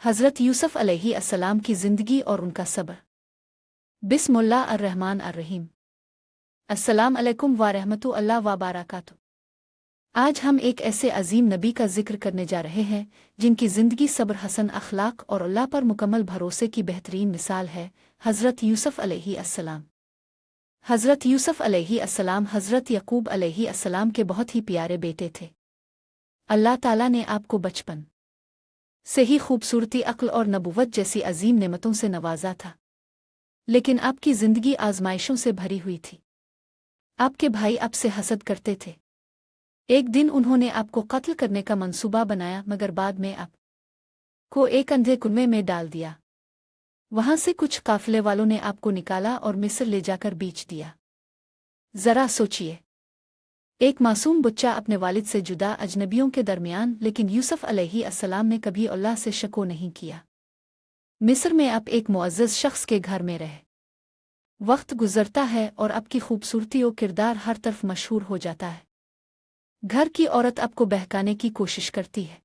हज़रत यूसुफ़ अलैहिस्सलाम की ज़िंदगी और उनका सब्र। बिस्मिल्लाह अर्रहमान अर्रहीम। अस्सलाम अलैकुम व रहमतुल्लाह व बरकातुहू। आज हम एक ऐसे अजीम नबी का जिक्र करने जा रहे हैं जिनकी ज़िंदगी सब्र, हसन अखलाक और अल्लाह पर मुकम्मल भरोसे की बेहतरीन मिसाल है। हज़रत यूसुफ़ अलैहिस्सलाम। हज़रत यूसुफ़ अलैहिस्सलाम हज़रत यकूब अलैहिस्सलाम के बहुत ही प्यारे बेटे थे। अल्लाह ताला ने आपको बचपन से ही खूबसूरती, अक्ल और नबुव्वत जैसी अजीम नेमतों से नवाजा था, लेकिन आपकी ज़िंदगी आजमाइशों से भरी हुई थी। आपके भाई आपसे हसद करते थे। एक दिन उन्होंने आपको कत्ल करने का मंसूबा बनाया, मगर बाद में आप को एक अंधे कुएं में डाल दिया। वहां से कुछ काफिले वालों ने आपको निकाला और मिस्र ले जाकर बेच दिया। जरा सोचिए, एक मासूम बच्चा अपने वालिद से जुदा, अजनबियों के दरमियान, लेकिन यूसुफ़ अलैहिस्सलाम ने कभी अल्लाह से शको नहीं किया। मिस्र में आप एक मुअज़्ज़ज़ शख्स के घर में रहे। वक्त गुजरता है और आपकी खूबसूरती और किरदार हर तरफ मशहूर हो जाता है। घर की औरत आपको बहकाने की कोशिश करती है।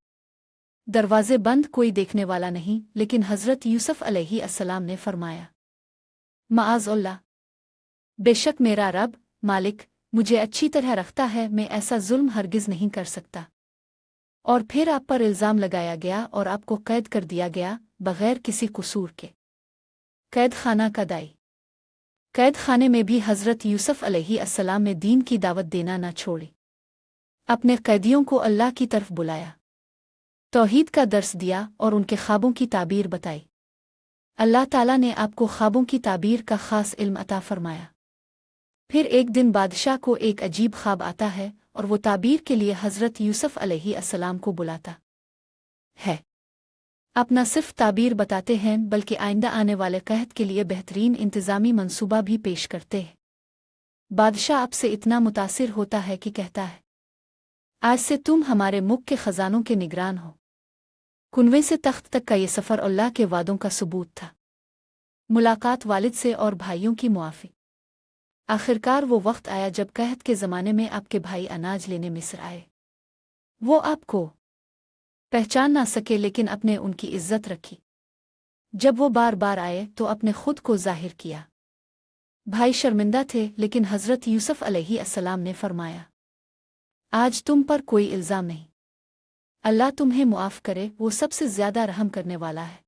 दरवाजे बंद, कोई देखने वाला नहीं, लेकिन हज़रत यूसुफ़ अलैहिस्सलाम ने फरमाया, माअज़ल्लाह, बेशक मेरा रब मालिक मुझे अच्छी तरह रखता है, मैं ऐसा जुल्म हरगिज़ नहीं कर सकता। और फिर आप पर इल्ज़ाम लगाया गया और आपको कैद कर दिया गया बग़ैर किसी कसूर के। कैद खाना का दाई। कैद खाने में भी हज़रत यूसुफ़ अलैहिस्सलाम ने दीन की दावत देना न छोड़ी। अपने कैदियों को अल्लाह की तरफ बुलाया, तौहीद का दर्स दिया और उनके ख्वाबों की ताबीर बताई। अल्लाह ताला ने आपको ख्वाबों की ताबीर का ख़ास इल्म अता फरमाया। फिर एक दिन बादशाह को एक अजीब ख्वाब आता है और वो ताबीर के लिए हज़रत यूसुफ़ अलैहिस्सलाम को बुलाता है। आप न सिर्फ ताबीर बताते हैं, बल्कि आइंदा आने वाले कहत के लिए बेहतरीन इंतज़ामी मंसूबा भी पेश करते हैं। बादशाह आपसे इतना मुतासिर होता है कि कहता है, आज से तुम हमारे मुल्क के ख़जानों के निगरान हो। कुनवे से तख्त तक का ये सफ़र अल्लाह के वादों का सबूत था। मुलाकात, वालिद से और भाइयों की मुआफ़ी। आखिरकार वो वक्त आया जब कहत के ज़माने में आपके भाई अनाज लेने मिस्र आए। वो आपको पहचान ना सके, लेकिन अपने उनकी इज्जत रखी। जब वो बार बार आए तो अपने खुद को जाहिर किया। भाई शर्मिंदा थे, लेकिन हज़रत यूसुफ़ अलैहिस्सलाम ने फरमाया, आज तुम पर कोई इल्ज़ाम नहीं, अल्लाह तुम्हें मुआफ़ करे, वो सबसे ज़्यादा रहम करने वाला है।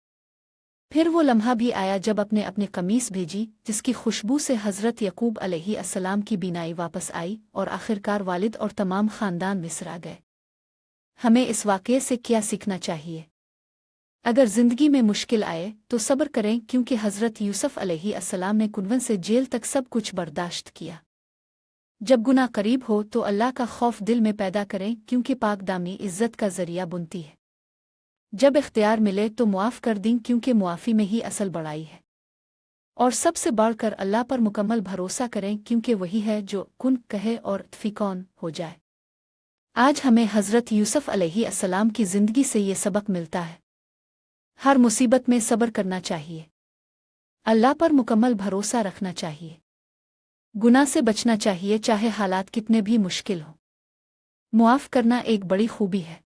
फिर वो लम्हा भी आया जब अपने अपनी कमीज़ भेजी, जिसकी खुशबू से हज़रत यकूब अलैहिस्सलाम की बीनाई वापस आई और आखिरकार वालिद और तमाम ख़ानदान मिस्र आ गए। हमें इस वाक़ये से क्या सीखना चाहिए? अगर ज़िंदगी में मुश्किल आए तो सब्र करें, क्योंकि हज़रत यूसुफ़ अलैहिस्सलाम ने कुनवन से जेल तक सब कुछ बर्दाश्त किया। जब गुनाह करीब हो तो अल्लाह का खौफ दिल में पैदा करें, क्योंकि पाकदामनी इज़्ज़त का ज़रिया बुनती है। जब इख्तियार मिले तो मुआफ़ कर दें, क्योंकि मुआफ़ी में ही असल बड़ाई है। और सबसे बढ़कर अल्लाह पर मुकम्मल भरोसा करें, क्योंकि वही है जो कुन कहे और तफ़ीकौन हो जाए। आज हमें हज़रत यूसुफ़ अलैहिस्सलाम की ज़िंदगी से ये सबक मिलता है। हर मुसीबत में सब्र करना चाहिए, अल्लाह पर मुकम्मल भरोसा रखना चाहिए, गुनाह से बचना चाहिए, चाहे हालात कितने भी मुश्किल हों। मुआफ़ करना एक बड़ी खूबी है।